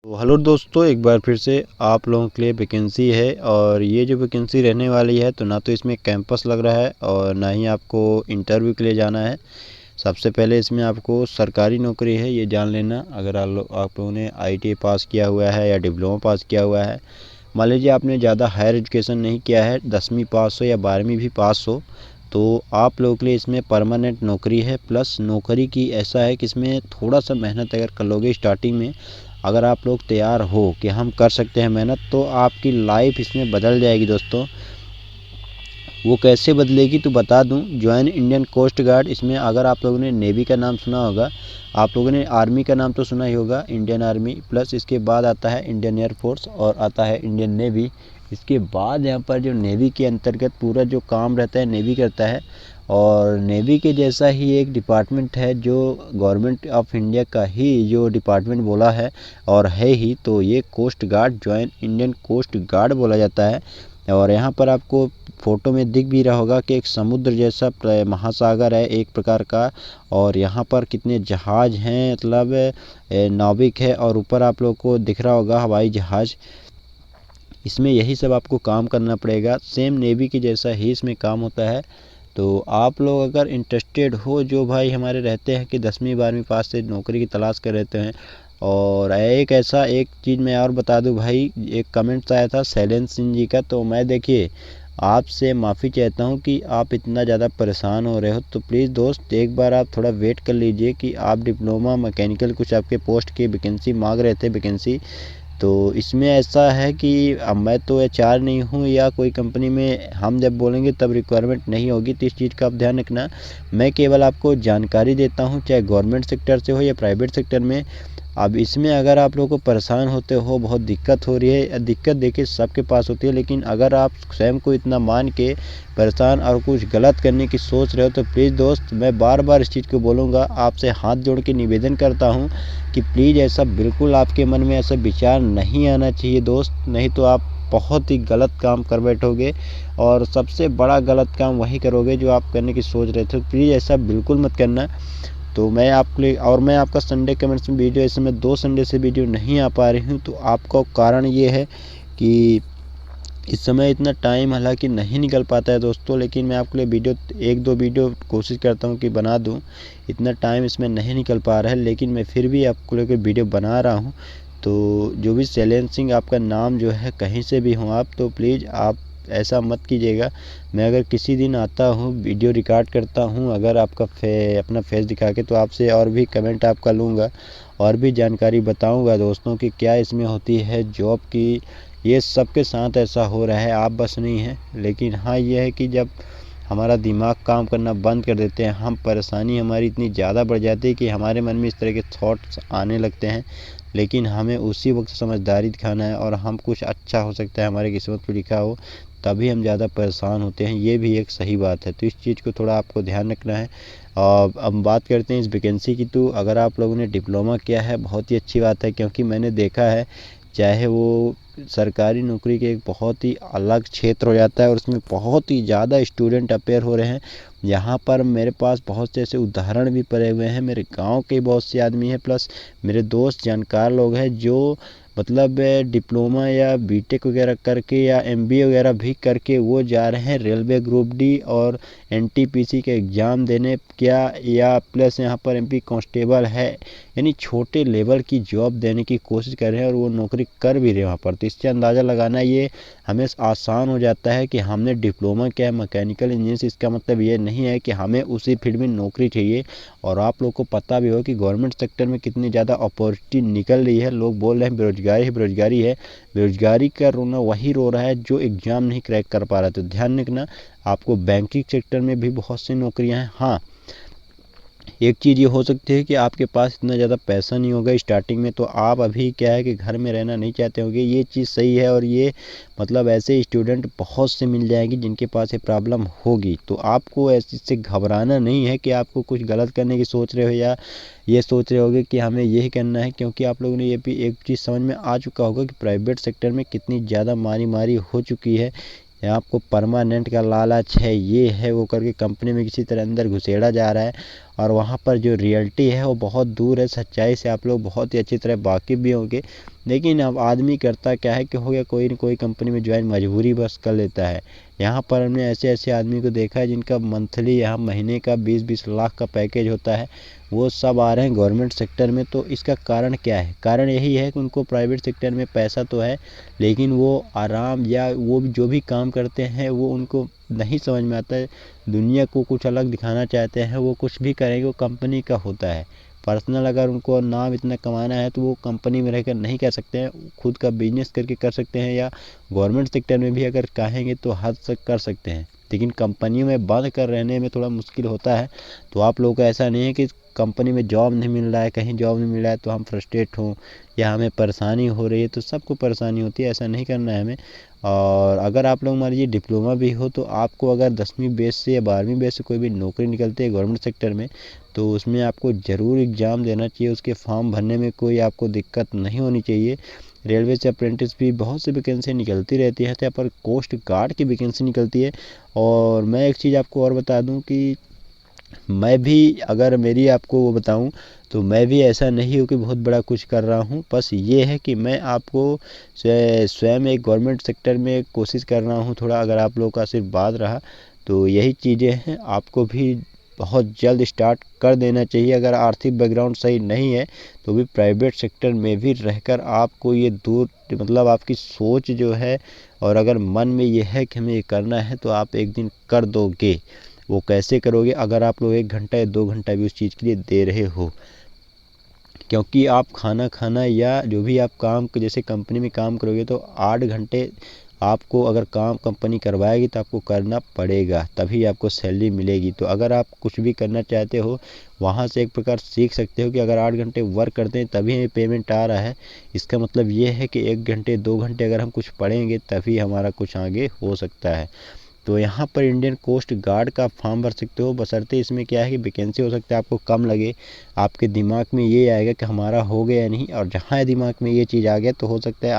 तो हेलो दोस्तों, एक बार फिर से आप लोगों के लिए वैकेंसी है। और ये जो वैकेंसी रहने वाली है तो ना तो इसमें कैंपस लग रहा है और ना ही आपको इंटरव्यू के लिए जाना है। सबसे पहले इसमें आपको सरकारी नौकरी है ये जान लेना। अगर आप लोगों ने ITI पास किया हुआ है या डिप्लोमा पास किया हुआ है, मान लीजिए आपने ज़्यादा हायर एजुकेशन नहीं किया है, 10वीं पास हो या 12वीं भी पास हो, तो आप लोगों के लिए इसमें परमानेंट नौकरी है। प्लस नौकरी की ऐसा है कि इसमें थोड़ा सा मेहनत अगर कर लोगे स्टार्टिंग में, अगर आप लोग तैयार हो कि हम कर सकते हैं मेहनत, तो आपकी लाइफ इसमें बदल जाएगी दोस्तों। वो कैसे बदलेगी तो बता दूं, ज्वाइन इंडियन कोस्ट गार्ड। इसमें अगर आप लोगों ने नेवी का नाम सुना होगा, आप लोगों ने आर्मी का नाम तो सुना ही होगा, इंडियन आर्मी। प्लस इसके बाद आता है इंडियन एयरफोर्स और आता है इंडियन नेवी। इसके बाद यहाँ पर जो नेवी के अंतर्गत पूरा जो काम रहता है नेवी करता है। और नेवी के जैसा ही एक डिपार्टमेंट है जो गवर्नमेंट ऑफ इंडिया का ही जो डिपार्टमेंट बोला है और है ही, तो ये coast guard, join Indian coast guard बोला जाता है। और यहाँ पर आपको फ़ोटो में दिख भी रहा होगा कि एक समुद्र जैसा महासागर है एक प्रकार का, और यहाँ पर कितने जहाज़ हैं, मतलब नाविक है, और ऊपर आप लोग को दिख रहा होगा हवाई जहाज़। इसमें यही सब आपको काम करना पड़ेगा, सेम नेवी के जैसा ही इसमें काम होता है। तो आप लोग अगर इंटरेस्टेड हो, जो भाई हमारे रहते हैं कि 10वीं 12वीं पास से नौकरी की तलाश कर रहते हैं। और एक चीज़ मैं और बता दूं भाई, एक कमेंट्स आया था शैलेंद्र सिंह जी का, तो मैं देखिए आपसे माफ़ी चाहता हूं कि आप इतना ज़्यादा परेशान हो रहे हो। तो प्लीज़ दोस्त, एक बार आप थोड़ा वेट कर लीजिए कि आप डिप्लोमा मैकेनिकल कुछ आपके पोस्ट की वैकेंसी मांग रहे थे वैकेंसी। तो इसमें ऐसा है कि अब मैं तो HR नहीं हूँ या कोई कंपनी में हम जब बोलेंगे तब रिक्वायरमेंट नहीं होगी, तो इस चीज़ का आप ध्यान रखना। मैं केवल आपको जानकारी देता हूँ, चाहे गवर्नमेंट सेक्टर से हो या प्राइवेट सेक्टर में। अब इसमें अगर आप लोगों को परेशान होते हो, बहुत दिक्कत हो रही है, दिक्कत देखिए सबके पास होती है, लेकिन अगर आप स्वयं को इतना मान के परेशान और कुछ गलत करने की सोच रहे हो, तो प्लीज़ दोस्त, मैं बार बार इस चीज़ को बोलूँगा, आपसे हाथ जोड़ के निवेदन करता हूँ कि प्लीज़ ऐसा बिल्कुल आपके मन में ऐसा विचार नहीं आना चाहिए दोस्त, नहीं तो आप बहुत ही गलत काम कर बैठोगे और सबसे बड़ा गलत काम वही करोगे जो आप करने की सोच रहे थे। प्लीज़ ऐसा बिल्कुल मत करना। तो मैं आपके लिए, और मैं आपका संडे कमेंट्स में वीडियो, इस समय 2 संडे से वीडियो नहीं आ पा रही हूँ, तो आपका कारण ये है कि इस समय इतना टाइम हालांकि नहीं निकल पाता है दोस्तों, लेकिन मैं आपके लिए वीडियो 1-2 वीडियो कोशिश करता हूँ कि बना दूँ। इतना टाइम इसमें नहीं निकल पा रहा है, लेकिन मैं फिर भी आपको लेकर वीडियो बना रहा हूँ। तो जो भी शैलेंद्र सिंह आपका नाम जो है, कहीं से भी हों आप, तो प्लीज़ आप ऐसा मत कीजिएगा। मैं अगर किसी दिन आता हूँ, वीडियो रिकॉर्ड करता हूँ, अगर आपका अपना फेस दिखा के, तो आपसे और भी कमेंट आपका लूँगा और भी जानकारी बताऊँगा दोस्तों कि क्या इसमें होती है जॉब की। ये सबके साथ ऐसा हो रहा है, आप बस नहीं है। लेकिन हाँ, ये है कि जब हमारा दिमाग काम करना बंद कर देते हैं, हम परेशानी हमारी इतनी ज़्यादा बढ़ जाती है कि हमारे मन में इस तरह के थॉट्स आने लगते हैं। लेकिन हमें उसी वक्त समझदारी दिखाना है, और हम कुछ अच्छा हो सकता है हमारी किस्मत में लिखा हो, तभी हम ज़्यादा परेशान होते हैं, ये भी एक सही बात है। तो इस चीज़ को थोड़ा आपको ध्यान रखना है। और अब बात करते हैं इस वैकेंसी की। तो अगर आप लोगों ने डिप्लोमा किया है, बहुत ही अच्छी बात है, क्योंकि मैंने देखा है, चाहे वो सरकारी नौकरी के एक बहुत ही अलग क्षेत्र हो जाता है और उसमें बहुत ही ज़्यादा स्टूडेंट अपेयर हो रहे हैं। यहाँ पर मेरे पास बहुत से ऐसे उदाहरण भी पड़े हुए हैं, मेरे गांव के बहुत से आदमी हैं, प्लस मेरे दोस्त जानकार लोग हैं जो मतलब डिप्लोमा या बीटेक वगैरह करके या MBA वगैरह भी करके वो जा रहे हैं रेलवे ग्रुप D और NTPC के एग्ज़ाम देने, क्या या प्लस यहाँ पर MP कांस्टेबल है, यानी छोटे लेवल की जॉब देने की कोशिश कर रहे हैं और वो नौकरी कर भी रहे हैं वहाँ पर। तो इससे अंदाज़ा लगाना ये हमें आसान हो जाता है कि हमने डिप्लोमा किया है मैकेनिकल इंजीनियर, इसका मतलब ये नहीं है कि हमें उसी फील्ड में नौकरी चाहिए। और आप लोग को पता भी हो कि गवर्नमेंट सेक्टर में कितनी ज़्यादा अपॉर्चुनिटी निकल रही है। लोग बोल रहे हैं बेरोजगारी है, बेरोजगारी है, बेरोजगारी का रोना वही रो रहा है जो एग्ज़ाम नहीं क्रैक कर पा रहा है। तो ध्यान रखना, आपको बैंकिंग सेक्टर में भी बहुत सी नौकरियां हैं। हाँ, एक चीज़ ये हो सकती है कि आपके पास इतना ज़्यादा पैसा नहीं होगा स्टार्टिंग में, तो आप अभी क्या है कि घर में रहना नहीं चाहते होंगे, ये चीज़ सही है। और ये मतलब ऐसे स्टूडेंट बहुत से मिल जाएंगे जिनके पास ये प्रॉब्लम होगी। तो आपको ऐसे से घबराना नहीं है कि आपको कुछ गलत करने की सोच रहे हो या ये सोच रहे होगे कि हमें यही करना है, क्योंकि आप लोगों ने ये भी एक चीज़ समझ में आ चुका होगा कि प्राइवेट सेक्टर में कितनी ज़्यादा मारी मारी हो चुकी है यहाँ आपको परमानेंट का लालच है, ये है वो करके कंपनी में किसी तरह अंदर घुसेड़ा जा रहा है। और वहाँ पर जो रियलिटी है वो बहुत दूर है सच्चाई से, आप लोग बहुत ही अच्छी तरह वाकिफ़ भी होंगे। लेकिन अब आदमी करता क्या है कि हो गया कोई न कोई कंपनी में ज्वाइन मजबूरी बस कर लेता है। यहाँ पर हमने ऐसे ऐसे आदमी को देखा है जिनका मंथली यहाँ महीने का 20-20 लाख का पैकेज होता है, वो सब आ रहे हैं गवर्नमेंट सेक्टर में। तो इसका कारण क्या है? कारण यही है कि उनको प्राइवेट सेक्टर में पैसा तो है, लेकिन वो आराम या वो जो भी काम करते हैं वो उनको नहीं समझ में आता है। दुनिया को कुछ अलग दिखाना चाहते हैं, वो कुछ भी करेंगे वो कंपनी का होता है। पर्सनल अगर उनको नाम इतना कमाना है तो वो कंपनी में रहकर नहीं कर सकते हैं, खुद का बिजनेस करके कर सकते हैं, या गवर्नमेंट सेक्टर में भी अगर चाहेंगे तो हद तक कर सकते हैं। लेकिन कंपनियों में बंद कर रहने में थोड़ा मुश्किल होता है। तो आप लोगों को ऐसा नहीं है कि कंपनी में जॉब नहीं मिल रहा है, कहीं जॉब नहीं मिल रहा है तो हम फ्रस्ट्रेट हों या हमें परेशानी हो रही है। तो सबको परेशानी होती है, ऐसा नहीं करना है हमें। और अगर आप लोग मान लीजिए डिप्लोमा भी हो तो आपको अगर 10वीं बेस से या 12वीं बेस से कोई भी नौकरी निकलती है गवर्नमेंट सेक्टर में, तो उसमें आपको ज़रूर एग्ज़ाम देना चाहिए। उसके फॉर्म भरने में कोई आपको दिक्कत नहीं होनी चाहिए। रेलवे से अप्रेंटिस भी बहुत सी वैकेंसी निकलती रहती है, यहाँ पर कोस्ट गार्ड की वैकेंसी निकलती है। और मैं एक चीज़ आपको और बता दूं कि मैं भी अगर मेरी आपको वो बताऊं तो मैं भी ऐसा नहीं हूँ कि बहुत बड़ा कुछ कर रहा हूँ। बस ये है कि मैं आपको स्वयं एक गवर्नमेंट सेक्टर में कोशिश कर रहा हूँ थोड़ा, अगर आप लोगों का आशीर्वाद रहा तो यही चीज़ें हैं। आपको भी बहुत जल्द स्टार्ट कर देना चाहिए। अगर आर्थिक बैकग्राउंड सही नहीं है तो भी प्राइवेट सेक्टर में भी रहकर आपको ये दूर मतलब आपकी सोच जो है, और अगर मन में ये है कि हमें ये करना है तो आप एक दिन कर दोगे। वो कैसे करोगे? अगर आप लोग 1 घंटा या 2 घंटा भी उस चीज़ के लिए दे रहे हो, क्योंकि आप खाना खाना या जो भी आप काम जैसे कंपनी में काम करोगे तो 8 घंटे आपको अगर काम कंपनी करवाएगी तो आपको करना पड़ेगा, तभी आपको सैलरी मिलेगी। तो अगर आप कुछ भी करना चाहते हो वहाँ से एक प्रकार सीख सकते हो कि अगर 8 घंटे वर्क करते हैं तभी हमें पेमेंट आ रहा है, इसका मतलब ये है कि 1 घंटे 2 घंटे अगर हम कुछ पढ़ेंगे तभी हमारा कुछ आगे हो सकता है। तो यहाँ पर इंडियन कोस्ट गार्ड का फॉर्म भर सकते हो, बशर्ते इसमें क्या है कि वैकेंसी हो सकता है आपको कम लगे। आपके दिमाग में ये आएगा कि हमारा हो गया नहीं, और जहाँ दिमाग में ये चीज़ आ गया तो हो सकता है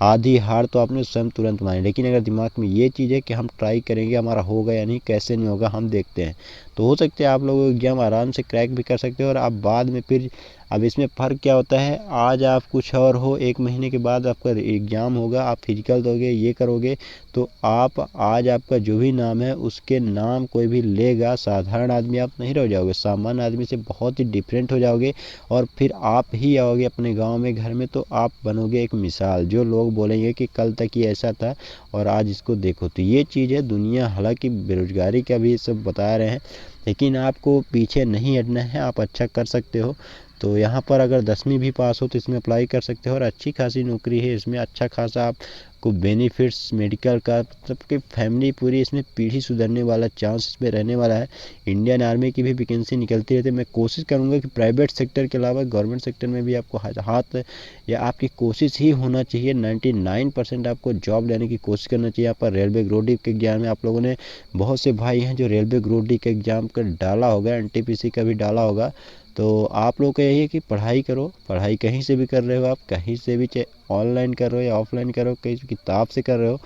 आधी हार तो आपने स्वयं तुरंत मानी। लेकिन अगर दिमाग में ये चीज़ है कि हम ट्राई करेंगे, हमारा होगा या नहीं, कैसे नहीं होगा हम देखते हैं, तो हो सकता है आप लोग एग्ज़ाम आराम से क्रैक भी कर सकते हो। और आप बाद में फिर अब इसमें फ़र्क क्या होता है, आज आप कुछ और हो, 1 महीने के बाद आपका एग्ज़ाम होगा, आप फिजिकल दोगे, ये करोगे, तो आप आज आपका जो भी नाम है उसके नाम कोई भी लेगा, साधारण आदमी आप नहीं रह जाओगे, सामान्य आदमी से बहुत ही डिफरेंट हो जाओगे। और फिर आप ही आओगे अपने गांव में घर में तो आप बनोगे एक मिसाल, जो लोग बोलेंगे कि कल तक ये ऐसा था और आज इसको देखो। तो ये चीज़ है दुनिया, हालांकि बेरोजगारी का भी सब बता रहे हैं, लेकिन आपको पीछे नहीं हटना है, आप अच्छा कर सकते हो। तो यहाँ पर अगर 10वीं भी पास हो तो इसमें अप्लाई कर सकते हो, और अच्छी खासी नौकरी है इसमें, अच्छा खासा आपको बेनिफिट्स मेडिकल का, मतलब कि फैमिली पूरी इसमें पीढ़ी सुधरने वाला चांस इसमें रहने वाला है। इंडियन आर्मी की भी वैकेंसी निकलती रहती है। मैं कोशिश करूँगा कि प्राइवेट सेक्टर के अलावा गवर्नमेंट सेक्टर में भी आपको हाथ या आपकी कोशिश ही होना चाहिए 99% आपको जॉब लेने की कोशिश करना चाहिए। यहाँ पर रेलवे ग्रुप डी के एग्जाम में आप लोगों ने बहुत से भाई हैं जो रेलवे ग्रुप डी का एग्ज़ाम का डाला होगा, एनटीपीसी का भी डाला होगा। तो आप लोग का यही है कि पढ़ाई करो, पढ़ाई कहीं से भी कर रहे हो आप, कहीं से भी, चाहे ऑनलाइन कर रहे हो या ऑफलाइन कर रहे हो, कहीं किताब से कर रहे हो।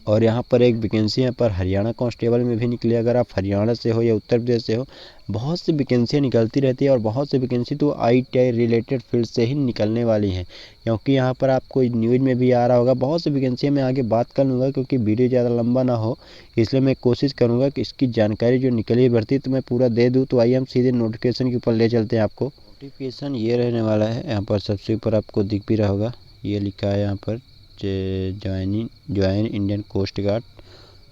और यहाँ पर एक वैकेंसी यहाँ पर हरियाणा कांस्टेबल में भी निकली, अगर आप हरियाणा से हो या उत्तर प्रदेश से हो, बहुत सी वैकेंसियाँ निकलती रहती है। और बहुत सी वैकेंसी तो आईटीआई रिलेटेड फील्ड से ही निकलने वाली हैं, क्योंकि यहाँ पर आपको न्यूज़ में भी आ रहा होगा। बहुत सी वैकेंसियाँ मैं आगे बात कर लूँगा क्योंकि वीडियो ज़्यादा लंबा ना हो, इसलिए मैं कोशिश करूँगा कि इसकी जानकारी जो निकली भर्ती तो मैं पूरा दे दूँ। तो आइए हम सीधे नोटिफिकेशन के ऊपर ले चलते हैं आपको। नोटिफिकेशन ये रहने वाला है, यहाँ पर सबसे ऊपर आपको दिख भी रहा होगा, ये लिखा है यहाँ पर ज्वाइन इंडियन कोस्ट गार्ड।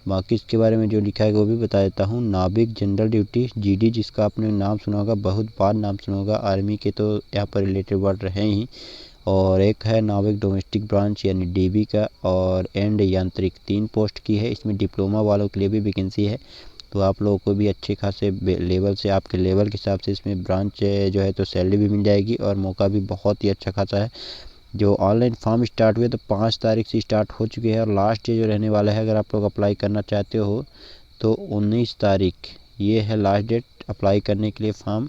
बाकी इसके बारे में जो लिखा है वो भी बता देता हूँ। नाविक जनरल ड्यूटी जीडी, जिसका आपने नाम सुना होगा, बहुत बार नाम सुना होगा, आर्मी के तो यहाँ पर रिलेटेड वर्ड रहे ही। और एक है नाविक डोमेस्टिक ब्रांच यानी डीबी का, और एंड यांत्रिक, 3 पोस्ट की है। इसमें डिप्लोमा वालों के लिए भी वैकेंसी है, तो आप लोगों को भी अच्छे खासे लेवल से, आपके लेवल के हिसाब से इसमें ब्रांच जो है तो सैलरी भी मिल जाएगी और मौका भी बहुत ही अच्छा खासा है। जो ऑनलाइन फॉर्म स्टार्ट हुए तो 5 तारीख से स्टार्ट हो चुके हैं, और लास्ट डे जो रहने वाला है अगर आप लोग अप्लाई करना चाहते हो तो 19 तारीख ये है लास्ट डेट अप्लाई करने के लिए। फॉर्म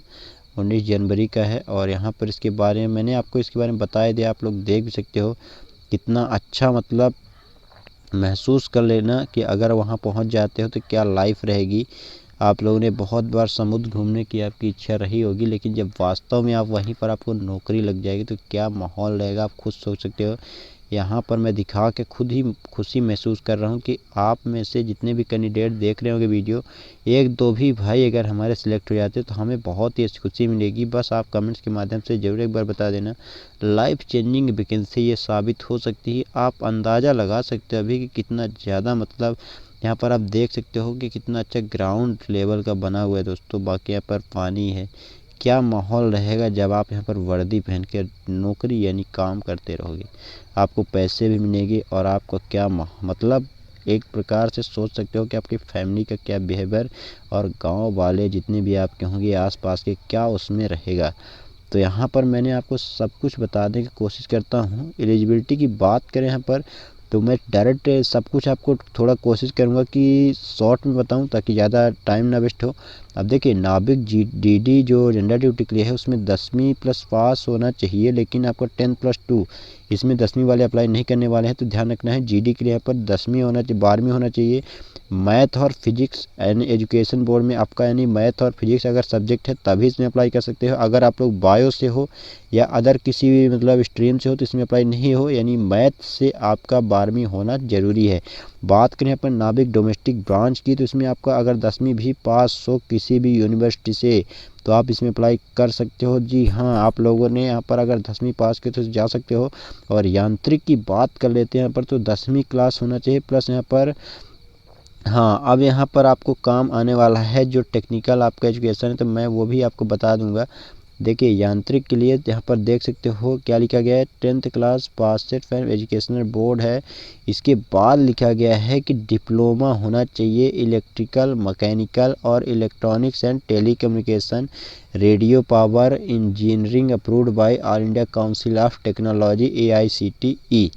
19 जनवरी का है। और यहाँ पर इसके बारे में मैंने आपको इसके बारे में बताया दिया, आप लोग देख भी सकते हो कितना अच्छा, मतलब महसूस कर लेना कि अगर वहाँ पहुँच जाते हो तो क्या लाइफ रहेगी। आप लोगों ने बहुत बार समुद्र घूमने की आपकी इच्छा रही होगी, लेकिन जब वास्तव में आप वहीं पर आपको नौकरी लग जाएगी तो क्या माहौल रहेगा, आप खुद सोच सकते हो। यहाँ पर मैं दिखा के खुद ही खुशी महसूस कर रहा हूँ कि आप में से जितने भी कैंडिडेट देख रहे होंगे वीडियो, एक दो भी भाई अगर हमारे सिलेक्ट हो जाते तो हमें बहुत ही खुशी मिलेगी। बस आप कमेंट्स के माध्यम से ज़रूर एक बार बता देना। लाइफ चेंजिंग वैकेंसी ये साबित हो सकती है। आप अंदाज़ा लगा सकते हो अभी कि कितना ज़्यादा, मतलब यहाँ पर आप देख सकते हो कि कितना अच्छा ग्राउंड लेवल का बना हुआ है दोस्तों। बाकी यहाँ पर पानी है। क्या माहौल रहेगा जब आप यहाँ पर वर्दी पहन के नौकरी यानी काम करते रहोगे। आपको पैसे भी मिलेंगे और आपको क्या मतलब एक प्रकार से सोच सकते हो कि आपकी फैमिली का क्या बिहेवियर और गांव वाले जितने भी आपके होंगे आसपास के, क्या उसमें रहेगा। तो यहाँ पर मैंने आपको सब कुछ बताने की कोशिश करता हूँ। एलिजिबिलिटी की बात करें यहाँ पर तो मैं डायरेक्ट सब कुछ आपको थोड़ा कोशिश करूँगा कि शॉर्ट में बताऊँ ताकि ज़्यादा टाइम ना वेस्ट हो। अब देखिए नाविक DD जो जेंडर ड्यूटी के लिए है उसमें 10वीं प्लस पास होना चाहिए, लेकिन आपका 10+2 इसमें 10वीं वाले अप्लाई नहीं करने वाले हैं, तो ध्यान रखना है। GD के लिए यहाँ पर 10वीं होना चाहिए, 12वीं होना चाहिए। मैथ और फिजिक्स यानी एजुकेशन बोर्ड में आपका यानी मैथ और फिजिक्स अगर सब्जेक्ट है तभी इसमें अप्लाई कर सकते हो। अगर आप लोग बायो से हो या अदर किसी भी मतलब स्ट्रीम से हो तो इसमें अप्लाई नहीं हो, यानी मैथ से आपका 12वीं होना ज़रूरी है। बात करें अपन नाविक डोमेस्टिक ब्रांच की तो इसमें आपका अगर 10वीं भी पास हो किसी भी यूनिवर्सिटी से तो आप इसमें अप्लाई कर सकते हो। जी हाँ, आप लोगों ने यहाँ पर अगर 10वीं पास की तो जा सकते हो। और यांत्रिक की बात कर लेते हैं यहाँ पर तो 10वीं क्लास होना चाहिए प्लस यहाँ पर हाँ, अब यहाँ पर आपको काम आने वाला है जो टेक्निकल आपका एजुकेशन है तो मैं वो भी आपको बता दूंगा। देखिए यांत्रिक के लिए यहाँ पर देख सकते हो क्या लिखा गया है, 10th class pass set from educational board है। इसके बाद लिखा गया है कि डिप्लोमा होना चाहिए इलेक्ट्रिकल मैकेनिकल और electronics and telecommunication radio power engineering approved by all India council of technology AICTE।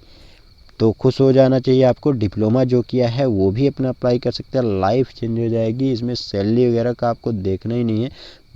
तो खुश हो जाना चाहिए आपको। डिप्लोमा जो किया है वो भी अपना अप्लाई कर सकते हैं। लाइफ चेंज हो जाएगी। इसमें सैलरी वगैरह का आपको देखना ही नहीं है।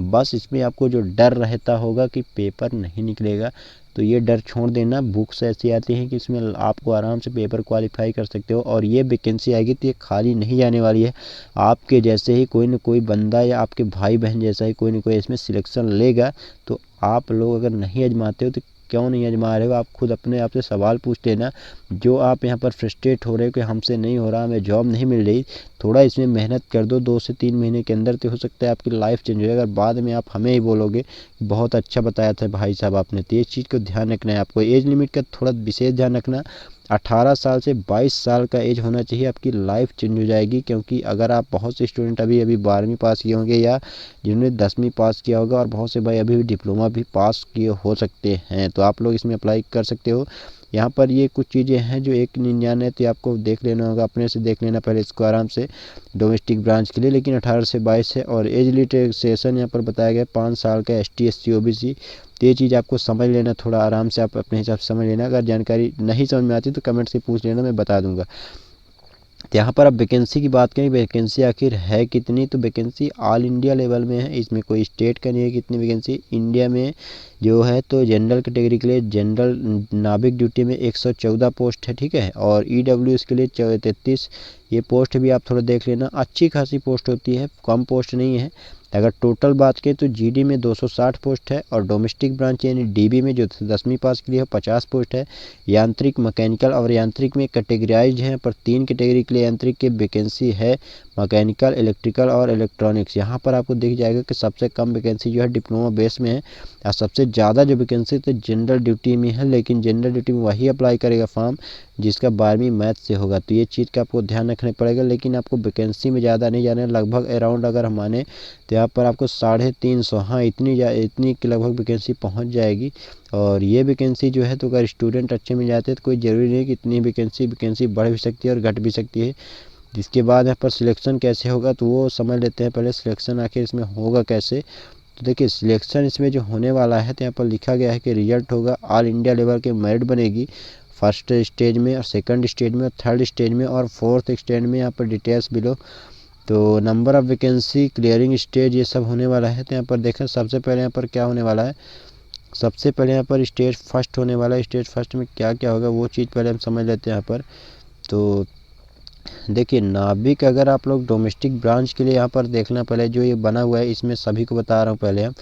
बस इसमें आपको जो डर रहता होगा कि पेपर नहीं निकलेगा तो ये डर छोड़ देना। बुक्स ऐसी आती हैं कि इसमें आपको आराम से पेपर क्वालिफाई कर सकते हो। और ये वैकेंसी आएगी तो ये खाली नहीं जाने वाली है। आपके जैसे ही कोई ना कोई बंदा या आपके भाई बहन जैसा ही कोई ना कोई इसमें सिलेक्शन लेगा। तो आप लोग अगर नहीं आजमाते हो तो क्यों नहीं आजमा रहे हो, आप खुद अपने आप से सवाल पूछ लेना। जो आप यहाँ पर फ्रस्ट्रेट हो रहे हो कि हमसे नहीं हो रहा, हमें जॉब नहीं मिल रही, थोड़ा इसमें मेहनत कर दो। 2 से 3 महीने के अंदर तो हो सकता है आपकी लाइफ चेंज हो जाए। अगर बाद में आप हमें ही बोलोगे बहुत अच्छा बताया था भाई साहब आपने, तो ये चीज़ को ध्यान रखना है आपको। एज लिमिट का थोड़ा विशेष ध्यान रखना। 18 साल से 22 साल का एज होना चाहिए। आपकी लाइफ चेंज हो जाएगी। क्योंकि अगर आप बहुत से स्टूडेंट अभी 12वीं पास किए होंगे या जिन्होंने 10वीं पास किया होगा और बहुत से भाई अभी भी डिप्लोमा भी पास किए हो सकते हैं, तो आप लोग इसमें अप्लाई कर सकते हो। यहाँ पर ये कुछ चीज़ें हैं जो 199 है तो आपको देख लेना होगा, अपने से देख लेना पहले इसको आराम से डोमेस्टिक ब्रांच के लिए। लेकिन 18 से 22 है। और एज रिलैक्सेशन यहाँ पर बताया गया 5 साल का ST SC OBC। तो ये चीज़ आपको समझ लेना, थोड़ा आराम से आप अपने हिसाब से समझ लेना। अगर जानकारी नहीं समझ में आती तो कमेंट से पूछ लेना, मैं बता दूंगा। तो यहाँ पर अब वैकेंसी की बात करें, वैकेंसी आखिर है कितनी, तो वैकेंसी ऑल इंडिया लेवल में है। इसमें कोई स्टेट का नहीं है कितनी वैकेंसी। इंडिया में जो है तो जनरल कैटेगरी के लिए जनरल नाविक ड्यूटी में 114 पोस्ट है, ठीक है। और EWS के लिए 33 ये पोस्ट भी आप थोड़ा देख लेना। अच्छी खासी पोस्ट होती है, कम पोस्ट नहीं है। अगर टोटल बात करें तो GD में 260 पोस्ट है और डोमेस्टिक ब्रांच यानी DB में जो 10वीं पास के लिए 50 पोस्ट है। यांत्रिक मैकेनिकल और यांत्रिक में कैटेगराइज हैं पर 3 कैटेगरी के लिए यांत्रिक की वैकेंसी है, मैकेनिकल, इलेक्ट्रिकल और इलेक्ट्रॉनिक्स। यहाँ पर आपको दिख जाएगा कि सबसे कम वैकेंसी जो है डिप्लोमा बेस में है और सबसे ज़्यादा जो वैकेंसी तो जनरल ड्यूटी में है। लेकिन जनरल ड्यूटी में वही अप्लाई करेगा फॉर्म जिसका 12वीं मैथ से होगा। तो ये चीज़ का आपको ध्यान रखना पड़ेगा। लेकिन आपको वैकेंसी में ज़्यादा नहीं जाना है, लगभग अराउंड अगर हम माने तो यहाँ पर आपको 350, हाँ इतनी की लगभग वैकेंसी पहुँच जाएगी। और ये वैकेंसी जो है तो अगर स्टूडेंट अच्छे मिल जाते हैं तो कोई ज़रूरी नहीं कि इतनी वैकेंसी बढ़ भी सकती है और घट भी सकती है। जिसके बाद यहाँ पर सिलेक्शन कैसे होगा तो वो समझ लेते हैं पहले। सिलेक्शन आखिर इसमें होगा कैसे, तो देखिए सिलेक्शन इसमें जो होने वाला है तो यहाँ पर लिखा गया है कि रिजल्ट होगा ऑल इंडिया लेवल के मेरिट बनेगी फर्स्ट स्टेज में और सेकंड स्टेज में और थर्ड स्टेज में और फोर्थ स्टेज में। यहाँ पर डिटेल्स बिलो तो number of vacancy clearing stage ये सब होने वाला है। तो यहाँ पर देखें सबसे पहले यहाँ पर क्या होने वाला है, सबसे पहले यहाँ पर स्टेज फर्स्ट होने वाला है। स्टेज फर्स्ट में क्या क्या होगा वो चीज़ पहले हम समझ लेते हैं यहाँ पर। तो देखिए नाभिक अगर आप लोग डोमेस्टिक ब्रांच के लिए यहाँ पर देखना, पहले जो ये बना हुआ है इसमें सभी को बता रहा हूँ पहले हम।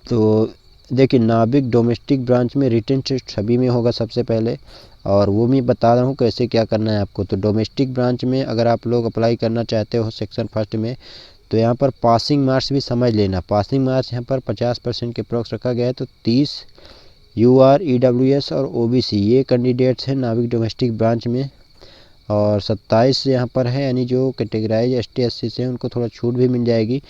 तो देखिए नाभिक डोमेस्टिक ब्रांच में रिटन टेस्ट सभी में होगा सबसे पहले, और वो मैं बता रहा हूँ कैसे क्या करना है आपको। तो डोमेस्टिक ब्रांच में अगर आप लोग अप्लाई करना चाहते हो सेक्शन फर्स्ट में, तो यहाँ पर पासिंग मार्क्स भी समझ लेना। पासिंग मार्क्स यहाँ पर 50% के अप्रॉक्स रखा गया है। तो 30 UR EWS और OBC ये कैंडिडेट्स हैं नाभिक डोमेस्टिक ब्रांच में, और 27 यहाँ पर है, यानी जो कैटेगराइज ST SC से उनको थोड़ा छूट भी मिल जाएगी।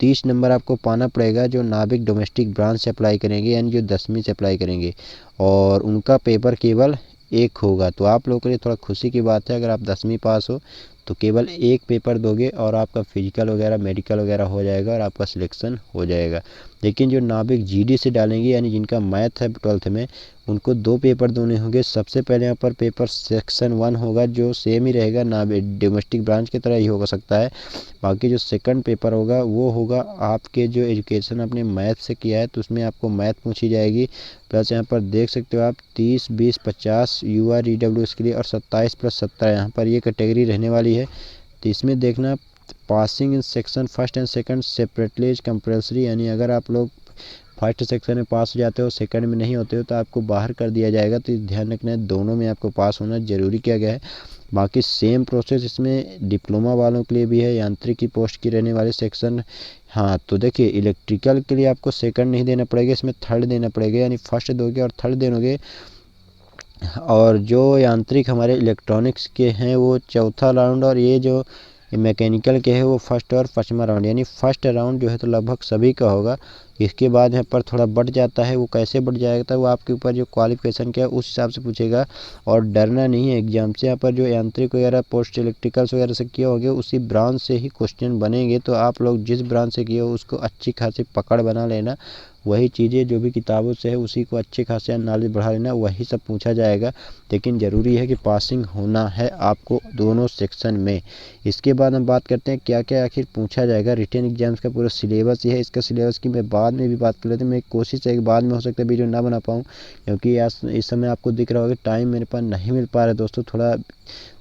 30 नंबर आपको पाना पड़ेगा जो नाभिक डोमेस्टिक ब्रांच से अप्लाई करेंगे, यानी जो 10वीं से अप्लाई करेंगे, और उनका पेपर केवल एक होगा। तो आप लोगों के लिए थोड़ा खुशी की बात है, अगर आप 10वीं पास हो तो केवल एक पेपर दोगे और आपका फिजिकल वगैरह मेडिकल वगैरह हो जाएगा और आपका सिलेक्शन हो जाएगा। लेकिन जो नाभिक GD से डालेंगे, यानी जिनका मैथ है 12th में, उनको 2 पेपर देने होंगे। सबसे पहले यहाँ पर पेपर सेक्शन 1 होगा जो सेम ही रहेगा, नाभिक डोमेस्टिक ब्रांच की तरह ही हो सकता है। बाकी जो सेकंड पेपर होगा वो होगा आपके जो एजुकेशन आपने मैथ से किया है, तो उसमें आपको मैथ पूछी जाएगी। प्लस यहाँ पर देख सकते हो आप 30, 20, 50 UR EWS के लिए, और 27 + 17 यहाँ पर ये कैटेगरी रहने वाली है। तो इसमें देखना passing in section first and second separately is compulsory, यानी अगर आप लोग फर्स्ट सेक्शन में पास हो जाते हो, सेकंड में नहीं होते हो, तो आपको बाहर कर दिया जाएगा। तो ध्यान रखना है दोनों में आपको पास होना जरूरी किया गया है। बाकी सेम प्रोसेस इसमें डिप्लोमा वालों के लिए भी है, यांत्रिक की पोस्ट की रहने वाले सेक्शन। हाँ तो देखिए इलेक्ट्रिकल के लिए आपको सेकंड नहीं देना पड़ेगा, इसमें थर्ड देना पड़ेगा, यानी फर्स्ट दोगे और थर्ड दोगे। और जो यांत्रिक हमारे इलेक्ट्रॉनिक्स के हैं वो चौथा राउंड, और ये जो मैकेनिकल के है वो फर्स्ट और 5वां राउंड, यानी फर्स्ट राउंड जो है तो लगभग सभी का होगा। इसके बाद यहाँ पर थोड़ा बढ़ जाता है, वो कैसे बढ़ जाएगा वो आपके ऊपर जो क्वालिफिकेशन क्या है उस हिसाब से पूछेगा। और डरना नहीं है एग्जाम से, यहाँ पर जो यांत्रिक वगैरह पोस्ट इलेक्ट्रिकल्स वगैरह से किए होंगे उसी ब्रांच से ही क्वेश्चन बनेंगे। तो आप लोग जिस ब्रांच से किए हो उसको अच्छी खासी पकड़ बना लेना, वही चीज़ें जो भी किताबों से है उसी को अच्छे खासे नॉलेज बढ़ा लेना, वही सब पूछा जाएगा। लेकिन ज़रूरी है कि पासिंग होना है आपको दोनों सेक्शन में। इसके बाद हम बात करते हैं क्या क्या आखिर पूछा जाएगा। रिटन एग्जाम्स का पूरा सिलेबस ये है, इसका सिलेबस की मैं बाद में भी बात कर लेते हैं। मेरी कोशिश है कि बाद में हो सकता है वीडियो ना बना पाऊँ, क्योंकि आज इस समय आपको दिख रहा होगा टाइम मेरे पास नहीं मिल पा रहा है दोस्तों, थोड़ा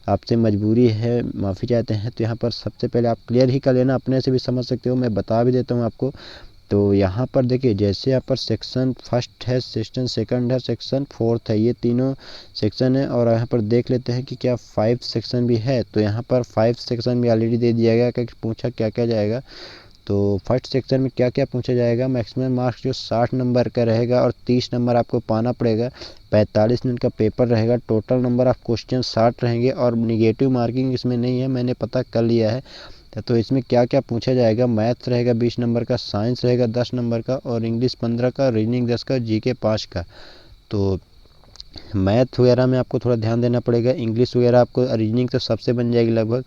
आपसे मजबूरी है, माफ़ी चाहते हैं। तो यहाँ पर सबसे पहले आप क्लियर ही कर लेना, अपने से भी समझ सकते हो, मैं बता भी देता हूँ आपको। तो यहाँ पर देखिए जैसे यहाँ पर सेक्शन फर्स्ट है, सेक्शन सेकंड है, सेक्शन फोर्थ है, ये तीनों सेक्शन है। और यहाँ पर देख लेते हैं कि क्या 5 सेक्शन भी है। तो यहाँ पर 5 सेक्शन भी ऑलरेडी दे दिया गया कि पूछा क्या क्या जाएगा। तो फर्स्ट सेक्शन में क्या क्या पूछा जाएगा, मैक्सिमम मार्क्स जो 60 नंबर का रहेगा और 30 नंबर आपको पाना पड़ेगा। 45 मिनट का पेपर रहेगा, टोटल नंबर ऑफ क्वेश्चन 60 रहेंगे, और निगेटिव मार्किंग इसमें नहीं है, मैंने पता कर लिया है। तो इसमें क्या क्या पूछा जाएगा, मैथ्स रहेगा 20 नंबर का, साइंस रहेगा 10 नंबर का, और इंग्लिश 15 का, रीजनिंग 10 का, GK 5 का। तो मैथ वगैरह में आपको थोड़ा ध्यान देना पड़ेगा, इंग्लिश वगैरह आपको, रीजनिंग तो सबसे बन जाएगी लगभग।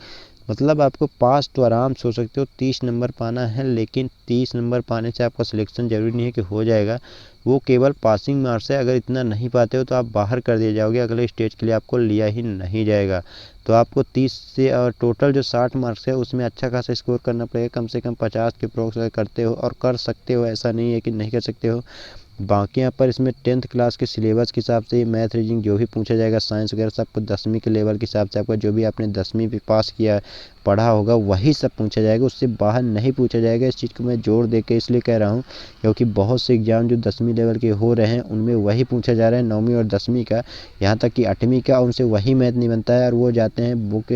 मतलब आपको पास तो आराम से हो सकते हो, 30 नंबर पाना है। लेकिन 30 नंबर पाने से आपका सिलेक्शन जरूरी नहीं है कि हो जाएगा, वो केवल पासिंग मार्क्स है। अगर इतना नहीं पाते हो तो आप बाहर कर दिए जाओगे, अगले स्टेज के लिए आपको लिया ही नहीं जाएगा। तो आपको 30 से और टोटल जो 60 मार्क्स है उसमें अच्छा खासा स्कोर करना पड़ेगा, कम से कम 50 के अप्रोक्स करते हो और कर सकते हो, ऐसा नहीं है कि नहीं कर सकते हो। बाकी यहाँ पर इसमें 10th क्लास के सिलेबस के हिसाब से मैथ रीजनिंग जो भी पूछा जाएगा, साइंस वगैरह सबको 10वीं के लेवल के हिसाब से आपका जो भी आपने 10वीं भी पास किया पढ़ा होगा वही सब पूछा जाएगा, उससे बाहर नहीं पूछा जाएगा। इस चीज़ को मैं जोर दे के इसलिए कह रहा हूँ क्योंकि बहुत से एग्जाम जो 10वीं लेवल के हो रहे हैं उनमें वही पूछा जा रहा है, 9वीं और 10वीं का, यहाँ तक कि 8वीं का, उनसे वही मैथ नहीं बनता है और वो जाते हैं बुक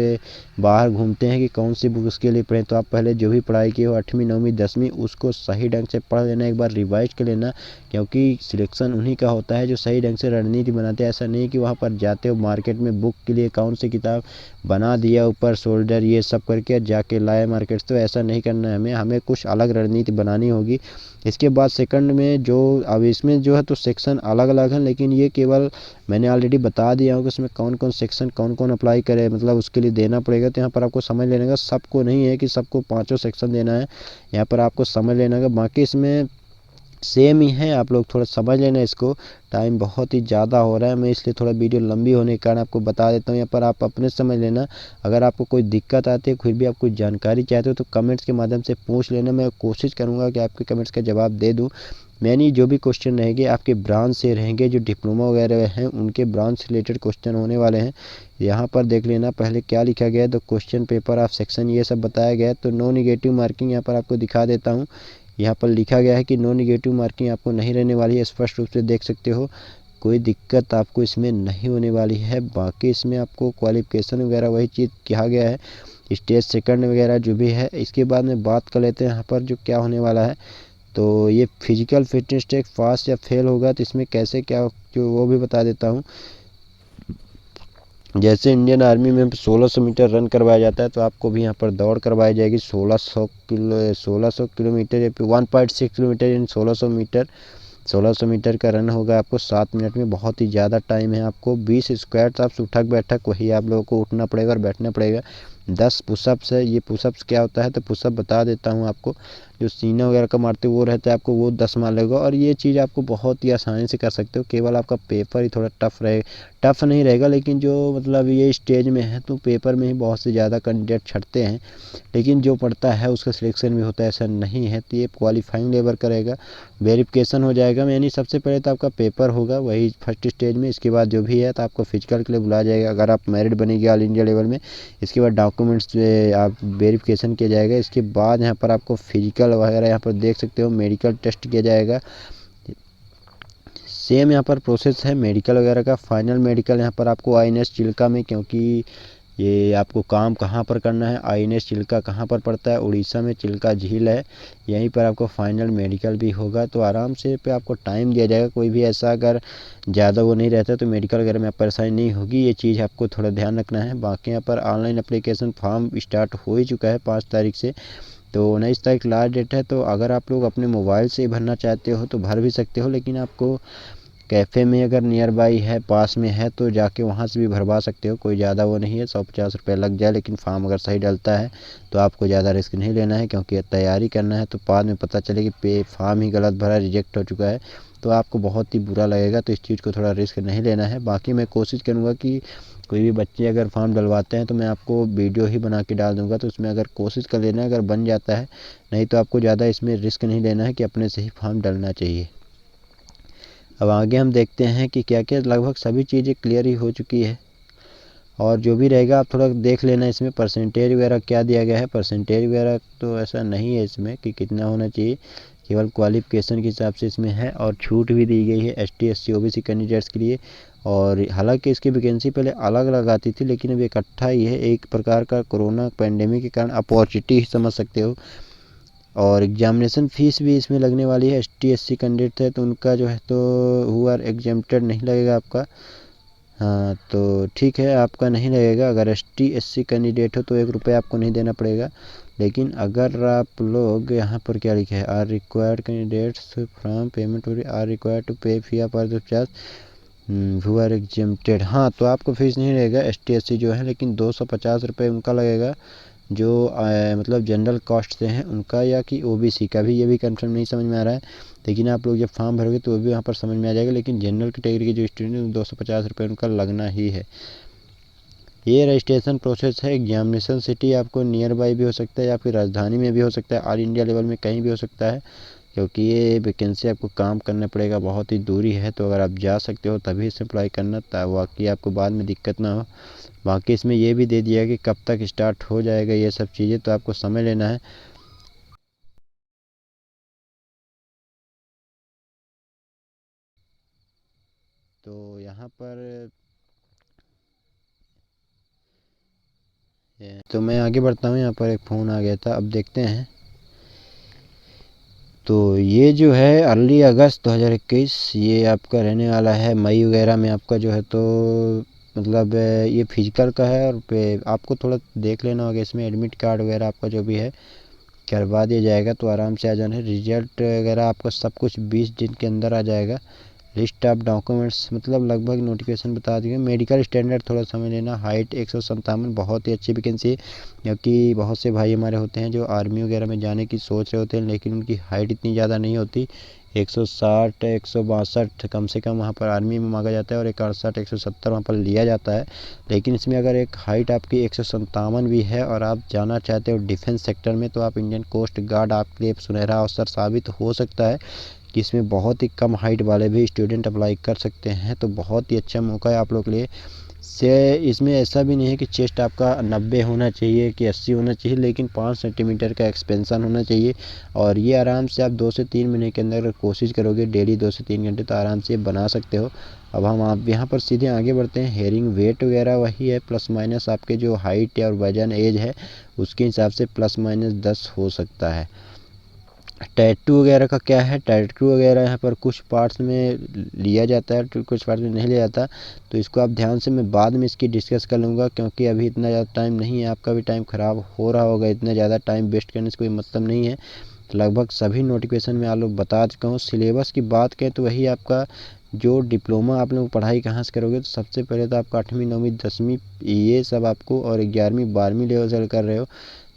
बाहर घूमते हैं कि कौन सी बुक उसके लिए पढ़ें। तो आप पहले जो भी पढ़ाई की हो 8वीं 9वीं 10वीं उसको सही ढंग से पढ़ लेना, एक बार रिवाइज कर लेना, क्योंकि सिलेक्शन उन्हीं का होता है जो सही ढंग से रणनीति बनाते हैं। ऐसा नहीं कि वहाँ पर जाते हो मार्केट में बुक के लिए कौन सी किताब बना दिया ऊपर शोल्डर ये सब करके जाके लाए मार्केट, तो ऐसा नहीं करना है हमें कुछ अलग रणनीति बनानी होगी। इसके बाद सेकंड में जो अब इसमें जो है तो सेक्शन अलग अलग हैं, लेकिन ये केवल मैंने ऑलरेडी बता दिया हूँ कि उसमें कौन कौन सेक्शन कौन कौन अप्लाई करे, मतलब उसके लिए देना पड़ेगा। तो यहाँ पर आपको समझ लेने का, सबको नहीं है कि सबको 5 सेक्शन देना है, यहाँ पर आपको समझ लेना का। बाकी इसमें सेम ही है, आप लोग थोड़ा समझ लेना इसको। टाइम बहुत ही ज़्यादा हो रहा है, मैं इसलिए थोड़ा वीडियो लंबी होने के कारण आपको बता देता हूँ। यहाँ पर आप अपने समझ लेना, अगर आपको कोई दिक्कत आती है फिर भी आप कोई जानकारी चाहते हो तो कमेंट्स के माध्यम से पूछ लेना, मैं कोशिश करूँगा कि आपके कमेंट्स का जवाब दे दूँ। मैंने जो भी क्वेश्चन रहेंगे आपके ब्रांच से रहेंगे, जो डिप्लोमा वगैरह हैं उनके ब्रांच से रिलेटेड क्वेश्चन होने वाले हैं। यहाँ पर देख लेना पहले क्या लिखा गया है, तो क्वेश्चन पेपर ऑफ सेक्शन ये सब बताया गया है। तो नो निगेटिव मार्किंग यहाँ पर आपको दिखा देता हूँ। यहाँ पर लिखा गया है कि नो निगेटिव मार्किंग आपको नहीं रहने वाली है, स्पष्ट रूप से देख सकते हो, कोई दिक्कत आपको इसमें नहीं होने वाली है। बाकी इसमें आपको क्वालिफिकेशन वगैरह वही चीज़ कहा गया है, स्टेज सेकंड वगैरह जो भी है। इसके बाद में बात कर लेते हैं यहाँ पर जो क्या होने वाला है। तो ये फिजिकल फिटनेस टेस्ट पास या फेल होगा तो इसमें कैसे क्या जो वो भी बता देता हूँ। जैसे इंडियन आर्मी में 1600 मीटर रन करवाया जाता है, तो आपको भी यहाँ पर दौड़ करवाई जाएगी 1600 किलोमीटर या 1.6 किलोमीटर यानी 1600 मीटर। 1600 मीटर का रन होगा आपको 7 मिनट में, बहुत ही ज़्यादा टाइम है आपको। 20 स्क्वाट्स आप उठक बैठक वही आप लोगों को उठना पड़ेगा और बैठना पड़ेगा। 10 पुशअप्स है। ये पुशअप्स क्या होता है, तो पुशअप बता देता हूँ आपको। जो सीना वगैरह का मारते वो रहता है आपको वो 10 मार लेगा, और ये चीज़ आपको बहुत ही आसानी से कर सकते हो। केवल आपका पेपर ही थोड़ा टफ नहीं रहेगा, लेकिन जो मतलब ये स्टेज में है तो पेपर में ही बहुत से ज़्यादा कैंडिडेट छटते हैं, लेकिन जो पढ़ता है उसका सिलेक्शन भी होता है, ऐसा नहीं है। तो ये क्वालिफाइंग लेवल करेगा, वेरिफिकेशन हो जाएगा। यानी सबसे पहले तो आपका पेपर होगा वही फर्स्ट स्टेज में, इसके बाद जो भी है तो आपको फिजिकल के लिए बुलाया जाएगा अगर आप मेरिट बनेगी ऑल इंडिया लेवल में। इसके बाद डॉक्यूमेंट्स आप वेरिफिकेशन किया जाएगा। इसके बाद यहाँ पर आपको फिजिकल वगैरह यहाँ पर देख सकते हो, मेडिकल टेस्ट किया जाएगा। सेम यहाँ पर प्रोसेस है मेडिकल वगैरह का। फाइनल मेडिकल यहाँ पर आपको INS चिल्का में, क्योंकि ये आपको काम कहाँ पर करना है, INS चिल्का कहाँ पर पड़ता है, उड़ीसा में चिल्का झील है, यहीं पर आपको फाइनल मेडिकल भी होगा। तो आराम से पे आपको टाइम दिया जाएगा। कोई भी ऐसा अगर ज़्यादा वो नहीं रहता तो मेडिकल वगैरह में परेशानी नहीं होगी, ये चीज़ आपको थोड़ा ध्यान रखना है। बाकी यहाँ पर ऑनलाइन अप्लीकेशन फॉर्म स्टार्ट हो ही चुका है 5 तारीख से, तो 19 तारीख लास्ट डेट है। तो अगर आप लोग अपने मोबाइल से भरना चाहते हो तो भर भी सकते हो, लेकिन आपको कैफ़े में अगर नियर बाई है, पास में है, तो जाके वहाँ से भी भरवा सकते हो। कोई ज़्यादा वो नहीं है, 150 रुपये लग जाए, लेकिन फॉर्म अगर सही डलता है तो आपको ज़्यादा रिस्क नहीं लेना है, क्योंकि तैयारी करना है। तो बाद में पता चले कि फॉर्म ही गलत भरा, रिजेक्ट हो चुका है, तो आपको बहुत ही बुरा लगेगा। तो इस चीज़ को थोड़ा रिस्क नहीं लेना है। बाकी मैं कोशिश करूँगा कि कोई भी बच्चे अगर फॉर्म डलवाते हैं तो मैं आपको वीडियो ही बना के डाल दूँगा, तो उसमें अगर कोशिश कर लेना है, अगर बन जाता है, नहीं तो आपको ज़्यादा इसमें रिस्क नहीं लेना है कि अपने से ही फॉर्म डलना चाहिए। अब आगे हम देखते हैं कि क्या क्या, लगभग सभी चीज़ें क्लियर ही हो चुकी है। और जो भी रहेगा आप थोड़ा देख लेना, इसमें परसेंटेज वगैरह क्या दिया गया है। परसेंटेज वगैरह तो ऐसा नहीं है इसमें कि कितना होना चाहिए, केवल क्वालिफिकेशन के हिसाब से इसमें है। और छूट भी दी गई है ST SC OBC कैंडिडेट्स के लिए। और हालांकि इसकी वैकेंसी पहले अलग अलग आती थी, लेकिन अब इकट्ठा ही है, एक प्रकार का कोरोना पैंडेमिक के कारण अपॉर्चुनिटी ही समझ सकते हो। और एग्जामिनेशन फ़ीस भी इसमें लगने वाली है। ST SC कैंडिडेट है तो उनका जो है तो हु आर एग्जेम्प्टेड नहीं लगेगा आपका। हाँ तो ठीक है, आपका नहीं लगेगा। अगर ST SC कैंडिडेट हो तो 1 रुपये आपको नहीं देना पड़ेगा। लेकिन अगर आप लोग यहाँ पर क्या लिखे है, are required candidates from payment are required to pay fee पर चार्ज हु आर एग्जेम्प्टेड, हाँ तो आपको फीस नहीं रहेगा ST SC जो है, लेकिन 250 रुपये उनका लगेगा जो मतलब जनरल कास्ट से हैं उनका, या कि OBC का भी, ये भी कंफर्म नहीं समझ में आ रहा है। लेकिन आप लोग जब फॉर्म भरोगे तो वो भी वहाँ पर समझ में आ जाएगा। लेकिन जनरल कैटेगरी के जो स्टूडेंट हैं 250 रुपये उनका लगना ही है। ये रजिस्ट्रेशन प्रोसेस है। एग्जामिनेशन सिटी आपको नियर बाई भी हो सकता है या फिर राजधानी में भी हो सकता है, ऑल इंडिया लेवल में कहीं भी हो सकता है, क्योंकि ये वैकेंसी आपको काम करना पड़ेगा, बहुत ही दूरी है। तो अगर आप जा सकते हो तभी इसे अप्लाई करना, ताकि आपको बाद में दिक्कत ना हो। बाकी इसमें ये भी दे दिया कि कब तक स्टार्ट हो जाएगा ये सब चीज़ें, तो आपको समझ लेना है। तो यहाँ पर तो मैं आगे बढ़ता हूँ। यहाँ पर एक फ़ोन आ गया था, अब देखते हैं। तो ये जो है अर्ली अगस्त 2021 ये आपका रहने वाला है। मई वगैरह में आपका जो है तो मतलब ये फिजिकल का है। और पे आपको थोड़ा देख लेना होगा, इसमें एडमिट कार्ड वगैरह आपका जो भी है करवा दिया जाएगा, तो आराम से आ जाना है। रिजल्ट वगैरह आपका सब कुछ 20 दिन के अंदर आ जाएगा। लिस्ट ऑफ डॉक्यूमेंट्स मतलब लगभग नोटिफिकेशन बता दिए। मेडिकल स्टैंडर्ड थोड़ा समझ लेना। हाइट 157, बहुत ही अच्छी वैकेंसी है, क्योंकि बहुत से भाई हमारे होते हैं जो आर्मी वगैरह में जाने की सोच रहे होते हैं, लेकिन उनकी हाइट इतनी ज़्यादा नहीं होती। 160 162 कम से कम वहाँ पर आर्मी में मांगा जाता है, और 168 170 वहाँ पर लिया जाता है। लेकिन इसमें अगर एक हाइट आपकी 157 भी है और आप जाना चाहते हो डिफेंस सेक्टर में, तो आप इंडियन कोस्ट गार्ड आपके लिए सुनहरा अवसर साबित हो सकता है, कि इसमें बहुत ही कम हाइट वाले भी स्टूडेंट अप्लाई कर सकते हैं, तो बहुत ही अच्छा मौका है आप लोग के लिए। से इसमें ऐसा भी नहीं है कि चेस्ट आपका 90 होना चाहिए कि 80 होना चाहिए, लेकिन 5 सेंटीमीटर का एक्सपेंशन होना चाहिए। और ये आराम से आप 2 से 3 महीने के अंदर अगर कोशिश करोगे डेली 2 से 3 घंटे, तो आराम से बना सकते हो। अब हम आप यहाँ पर सीधे आगे बढ़ते हैं। हेयरिंग वेट वगैरह वही है, प्लस माइनस आपके जो हाइट और वजन एज है उसके हिसाब से प्लस माइनस 10 हो सकता है। टैटू वगैरह का क्या है, टैटू वगैरह यहाँ पर कुछ पार्ट्स में लिया जाता है, तो कुछ पार्ट्स में नहीं लिया जाता, तो इसको आप ध्यान से, मैं बाद में इसकी डिस्कस कर लूँगा, क्योंकि अभी इतना ज़्यादा टाइम नहीं है, आपका भी टाइम ख़राब हो रहा होगा, इतना ज़्यादा टाइम वेस्ट करने से कोई मतलब नहीं है। तो लगभग सभी नोटिफिकेशन में आप लोग बता चुका हूँ। सिलेबस की बात करें तो वही आपका जो डिप्लोमा आप लोग पढ़ाई कहाँ से करोगे, तो सबसे पहले तो आपका 8वीं 9वीं 10वीं ये सब आपको, और 11वीं 12वीं लेवल से कर रहे हो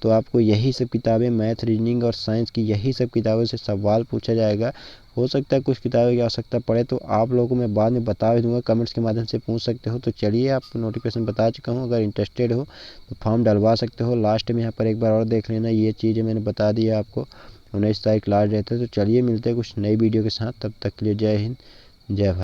तो आपको यही सब किताबें, मैथ रीजनिंग और साइंस की यही सब किताबों से सवाल पूछा जाएगा। हो सकता है कुछ किताबों की आवश्यकता पड़े, तो आप लोगों को मैं बाद में बता भी दूंगा, कमेंट्स के माध्यम से पूछ सकते हो। तो चलिए, आप नोटिफिकेशन बता चुका हूँ, अगर इंटरेस्टेड हो तो फॉर्म डलवा सकते हो। लास्ट में यहाँ पर एक बार और देख लेना, ये चीज़ें मैंने बता दी है आपको। 19 तारीख लास्ट डेट है। तो चलिए मिलते हैं कुछ नई वीडियो के साथ, तब तक के लिए जय हिंद, जय भारत।